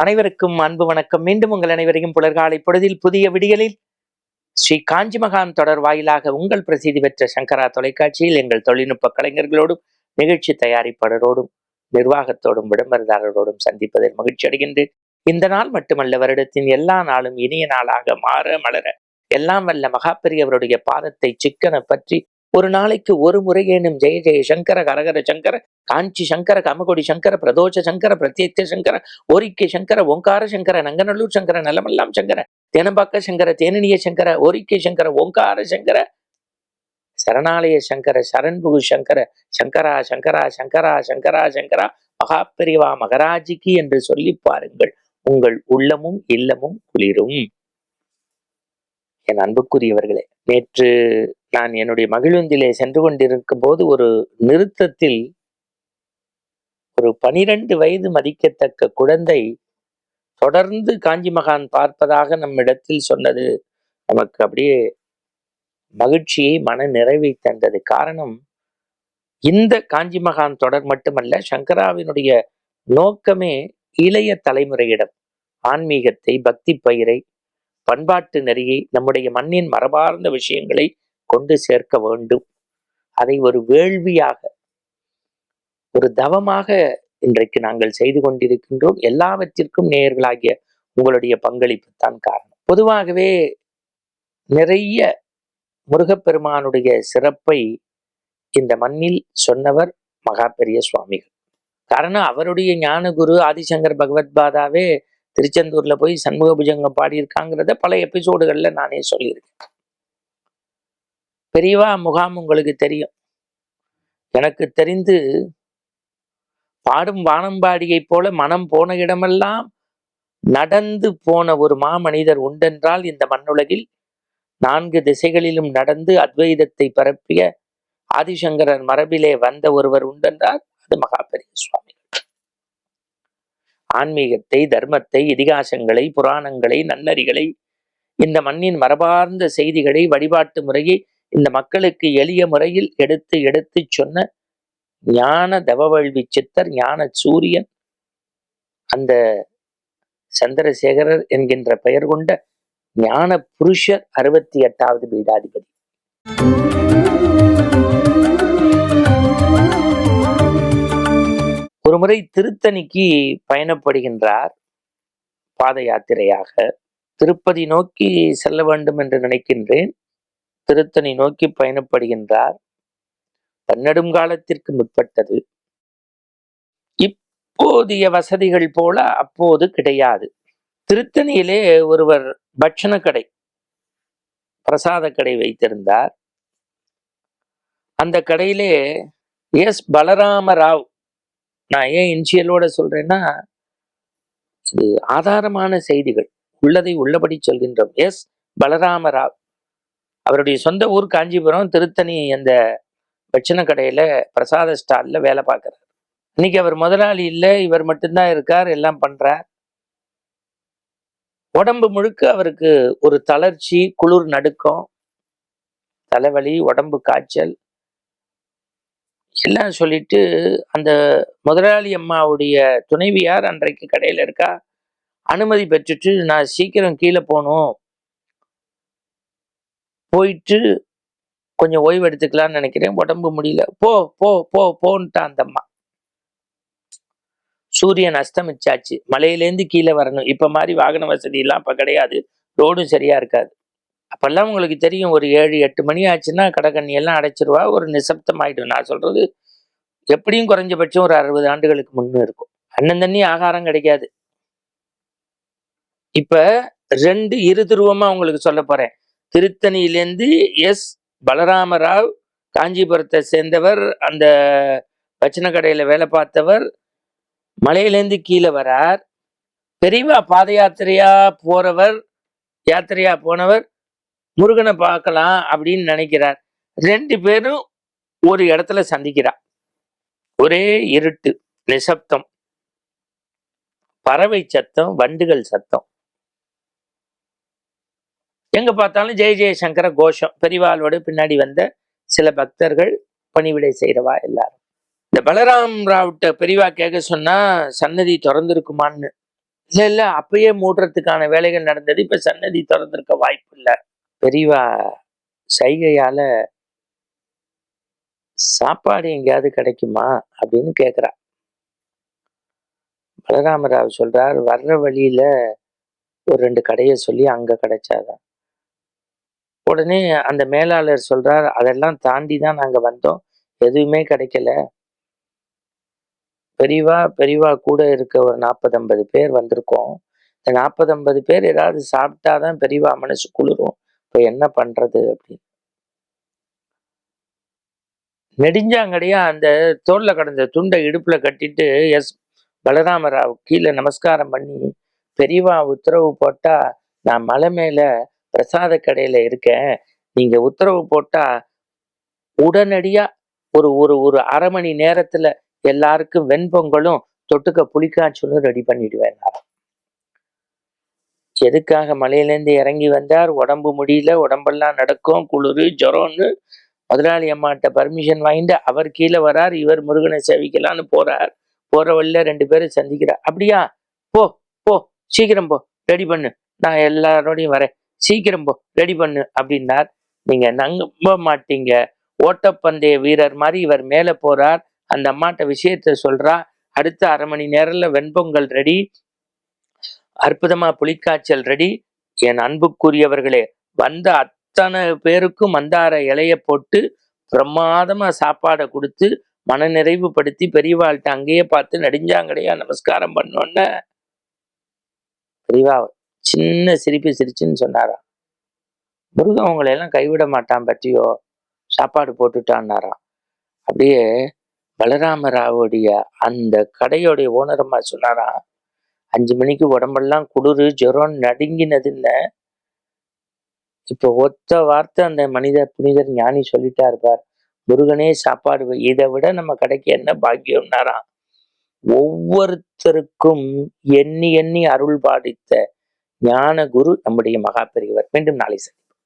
அனைவருக்கும் அன்பு வணக்கம். மீண்டும் உங்கள் அனைவரையும் புலர்காலை பொழுதில் புதிய விடியலில் ஸ்ரீ காஞ்சி மகான் தொடர் வாயிலாக உங்கள் பிரசித்தி பெற்ற சங்கரா தொலைக்காட்சியில் எங்கள் தொழில்நுட்ப கலைஞர்களோடும் நிகழ்ச்சி தயாரிப்பாளரோடும் நிர்வாகத்தோடும் விளம்பரதாரரோடும் சந்திப்பதில் மகிழ்ச்சி அடைகின்றேன். இந்த நாள் மட்டுமல்ல, வருடத்தின் எல்லா நாளும் இனிய நாளாக மாற மலர எல்லாம் வல்ல மகாபெரியவருடைய பாதத்தை சிக்கன பற்றி ஒரு நாளைக்கு ஒரு முறையேனும் ஜெய ஜெய சங்கர, கரகர சங்கர, காஞ்சி சங்கர, காமகோடி சங்கர, பிரதோஷ சங்கர, பிரத்யேக சங்கர, ஓரிக்கை சங்கர, ஓங்கார சங்கர, நங்கநல்லூர் சங்கர, நலமெல்லாம் சங்கர, தேனம்பாக்க சங்கர, தேனினிய சங்கர, ஓரிக்கை சங்கர, ஓங்கார சங்கர, சரணாலய சங்கர, சரண்புகு சங்கர, சங்கரா சங்கரா சங்கரா சங்கரா சங்கரா, மகாபெரிவா மகராஜிக்கு என்று சொல்லி பாருங்கள். உங்கள் உள்ளமும் இல்லமும் குளிரும். என் அன்புக்குரியவர்களே, நேற்று நான் என்னுடைய மகிழுந்திலே சென்று கொண்டிருக்கும் போது ஒரு நிறுத்தத்தில் ஒரு 12 வயது மதிக்கத்தக்க குழந்தை தொடர்ந்து காஞ்சி மகான் பார்ப்பதாக நம்மிடத்தில் சொன்னது நமக்கு அப்படியே மகிழ்ச்சியை, மன நிறைவை தந்தது. காரணம், இந்த காஞ்சி மகான் தொடர் மட்டுமல்ல, சங்கராவினுடைய நோக்கமே இளைய தலைமுறையிடம் ஆன்மீகத்தை, பக்தி பயிரை, பண்பாட்டு நெறியை, நம்முடைய மண்ணின் மரபார்ந்த விஷயங்களை கொண்டு சேர்க்க வேண்டும். அதை ஒரு வேள்வியாக, ஒரு தவமாக இன்றைக்கு நாங்கள் செய்து கொண்டிருக்கின்றோம். எல்லாவற்றிற்கும் நேயர்களாகிய உங்களுடைய பங்களிப்பு தான் காரணம். பொதுவாகவே நிறைய முருகப்பெருமானுடைய சிறப்பை இந்த மண்ணில் சொன்னவர் மகாபெரிய சுவாமிகள். காரணம், அவருடைய ஞான குரு ஆதிசங்கர் பகவத்பாதாவே திருச்செந்தூர்ல போய் சண்முக புஜங்கம் பாடியிருக்காங்கிறத பல எபிசோடுகள்ல நானே சொல்லியிருக்கேன். பெரியவா முகாம் உங்களுக்கு தெரியும். எனக்கு தெரிந்து பாடும் வானம்பாடியை போல மனம் போன இடமெல்லாம் நடந்து போன ஒரு மாமனிதர் உண்டென்றால் இந்த மண்ணுலகில் 4 திசைகளிலும் நடந்து அத்வைதத்தை பரப்பிய ஆதிசங்கரர் மரபிலே வந்த ஒருவர் உண்டென்றால் அது மகாபெரிய சுவாமிகள். ஆன்மீகத்தை, தர்மத்தை, இதிகாசங்களை, புராணங்களை, நன்னறிகளை, இந்த மண்ணின் மரபார்ந்த செய்திகளை, வழிபாட்டு முறையை இந்த மக்களுக்கு எளிய முறையில் எடுத்து எடுத்து சொன்ன ஞான தவவழ்வி சித்தர், ஞான சூரியன், அந்த சந்திரசேகரர் என்கின்ற பெயர் கொண்ட ஞான புருஷர் 68வது பீடாதிபதி. ஒரு முறை திருத்தணிக்கு பயணப்படுகின்றார் பாத யாத்திரையாக. திருப்பதி நோக்கி செல்ல வேண்டும் என்று நினைக்கின்றேன். திருத்தணி நோக்கி பயணப்படுகின்றார். பன்னெடுங்காலத்திற்கு முற்பட்டது. இப்போதைய வசதிகள் போல அப்போது கிடையாது. திருத்தணியிலே ஒருவர் பட்சண கடை, பிரசாத கடை வைத்திருந்தார். அந்த கடையிலே எஸ் பலராம ராவ், நான் ஏன் இன்சியலோட சொல்றேன்னா இது ஆதாரமான செய்திகள், உள்ளதை உள்ளபடி சொல்கின்றோம். எஸ் பலராம ராவ், அவருடைய சொந்த ஊர் காஞ்சிபுரம். திருத்தணி அந்த பட்சண கடையில பிரசாத ஸ்டால்ல வேலை பார்க்கிறார். இன்னைக்கு அவர் முதலாளி இல்லை, இவர் மட்டும்தான் இருக்கார், எல்லாம் பண்றார். உடம்பு முழுக்க அவருக்கு ஒரு தளர்ச்சி, குளிர் நடுக்கம், தலைவலி, உடம்பு காய்ச்சல் எல்லாம் சொல்லிட்டு அந்த முதலாளி அம்மாவுடைய துணைவியார் அன்றைக்கு கடையில இருக்கா, அனுமதி பெற்றுட்டு நான் சீக்கிரம் கீழே போகணும், போயிட்டு கொஞ்சம் ஓய்வு எடுத்துக்கலாம்னு நினைக்கிறேன், உடம்பு முடியல, போ போ போ போன்ட்டா அந்த அம்மா. சூரியன் அஸ்தமிச்சாச்சு, மலையிலேருந்து கீழே வரணும். இப்ப மாதிரி வாகன வசதி எல்லாம் இப்ப கிடையாது, ரோடும் சரியா இருக்காது. அப்பெல்லாம் உங்களுக்கு தெரியும், ஒரு 7-8 மணி ஆச்சுன்னா கடற்கண்ணி எல்லாம் அடைச்சிருவா, ஒரு நிசப்தம் ஆயிடும். நான் சொல்றது எப்படியும் குறைஞ்சபட்சம் ஒரு 60 ஆண்டுகளுக்கு முன்னே இருக்கும். அண்ணன் தண்ணி ஆகாரம் கிடைக்காது. இப்ப 2 இருதுருவமா உங்களுக்கு சொல்ல போறேன். திருத்தணியிலேருந்து எஸ் பலராமராவ், காஞ்சிபுரத்தை சேர்ந்தவர், அந்த பச்சனை கடையில வேலை பார்த்தவர், மலையிலேருந்து கீழே வரார். பெரியவா பாத யாத்திரையா போனவர் முருகனை பார்க்கலாம் அப்படின்னு நினைக்கிறார். 2 பேரும் ஒரு இடத்துல சந்திக்கிறார். ஒரே இருட்டு, நிசப்தம், பறவை சத்தம், வண்டுகள் சத்தம், எங்க பார்த்தாலும் ஜெய ஜெயசங்கர கோஷம். பெரியவாளோடு பின்னாடி வந்த சில பக்தர்கள், பணிவிடை செய்யறவா எல்லாரும். இந்த பலராம் ராவ்ட்ட பெரியவா கேட்க சொன்னா சன்னதி திறந்திருக்குமான்னு. இல்ல அப்பயே மூடுறதுக்கான வேலைகள் நடந்தது. இப்ப சன்னதி திறந்திருக்க வாய்ப்பு இல்ல. பெரியவா சைகையால சாப்பாடு எங்கேயாவது கிடைக்குமா அப்படின்னு கேக்குறா. பலராமராவ் சொல்றார், வர்ற வழியில ஒரு 2 கடைய சொல்லி அங்க கிடைச்சாதான். உடனே அந்த மேலாளர் சொல்றார், அதெல்லாம் தாண்டி தான் நாங்க வந்தோம். எதுவுமே கிடைக்கல. பெரியவா கூட இருக்க ஒரு 40, 50 பேர் வந்திருக்கோம். இந்த 40, 50 பேர் ஏதாவது சாப்பிட்டாதான் பெரியவா மனசு குளிரும். இப்ப என்ன பண்றது அப்படின்னு. நெடுஞ்சாங்கடையா அந்த தோல்ல கிடந்த துண்டை இடுப்புல கட்டிட்டு பலராமராவ் கீழே நமஸ்காரம் பண்ணி, பெரியவா உத்தரவு போட்டா நான் மலை மேல பிரசாத கடையில இருக்கேன். நீங்க உத்தரவு போட்டா உடனடியா ஒரு ஒரு ஒரு 1/2 மணி நேரத்துல எல்லாருக்கும் வெண்பொங்கலும் தொட்டுக்க புளிக்காய்ச்சலும் ரெடி பண்ணிடுவேன். எதுக்காக மலையிலேருந்து இறங்கி வந்தார்? உடம்பு முடியல, உடம்பெல்லாம் நடக்கும், குளிரு, ஜுரம்னு முதலாளி அம்மாட்ட பர்மிஷன் வாங்கிட்டு அவர் கீழே வரார். இவர் முருகனை சேவிக்கலான்னு போறார். போற வழியில 2 பேரும் சந்திக்கிறார். அப்படியா? போ போ, சீக்கிரம் போ, ரெடி பண்ணு, நான் எல்லாரோடையும் வரேன், சீக்கிரம் போ, ரெடி பண்ணு அப்படின்னார். நீங்க நம்ப மாட்டீங்க, ஓட்டப்பந்தய வீரர் மாதிரி இவர் மேல போறார். அந்த அம்மாட்ட விஷயத்த சொல்றா. அடுத்த 1/2 மணி நேரம்ல வெண்பொங்கல் ரெடி, அற்புதமா புலிக்காய்ச்சல் ரெடி. என் அன்புக்குரியவர்களே, வந்த அத்தனை பேருக்கும் மந்தார இலைய போட்டு பிரமாதமா சாப்பாடை கொடுத்து மனநிறைவு படுத்தி பெரியவாள்கிட்ட அங்கேயே பார்த்து நெடுஞ்சாங்கடையா நமஸ்காரம் பண்ணோன்ன பெரியவா சின்ன சிரிப்பு சிரிச்சுன்னு சொன்னாராம், முருகன் உங்களை எல்லாம் கைவிட மாட்டான் பற்றியோ, சாப்பாடு போட்டுட்டான்னாராம். அப்படியே பலராமராவுடைய அந்த கடையோடைய ஓனரம்மா சொன்னாராம், 5 மணிக்கு உடம்பெல்லாம் குளிரு ஜுரம் நடுங்கினதுன்னு இப்போ ஒத்த வார்த்தை அந்த புனிதர் ஞானி சொல்லிட்டாரு பார், முருகனே சாப்பாடு இதை விட நம்ம கடைக்கு என்ன பாக்கியம்னாராம். ஒவ்வொருத்தருக்கும் எண்ணி எண்ணி அருள் பாடித்த ஞான குரு நம்முடைய மகா பெரியவர். மீண்டும் நாளை சந்திப்போம்.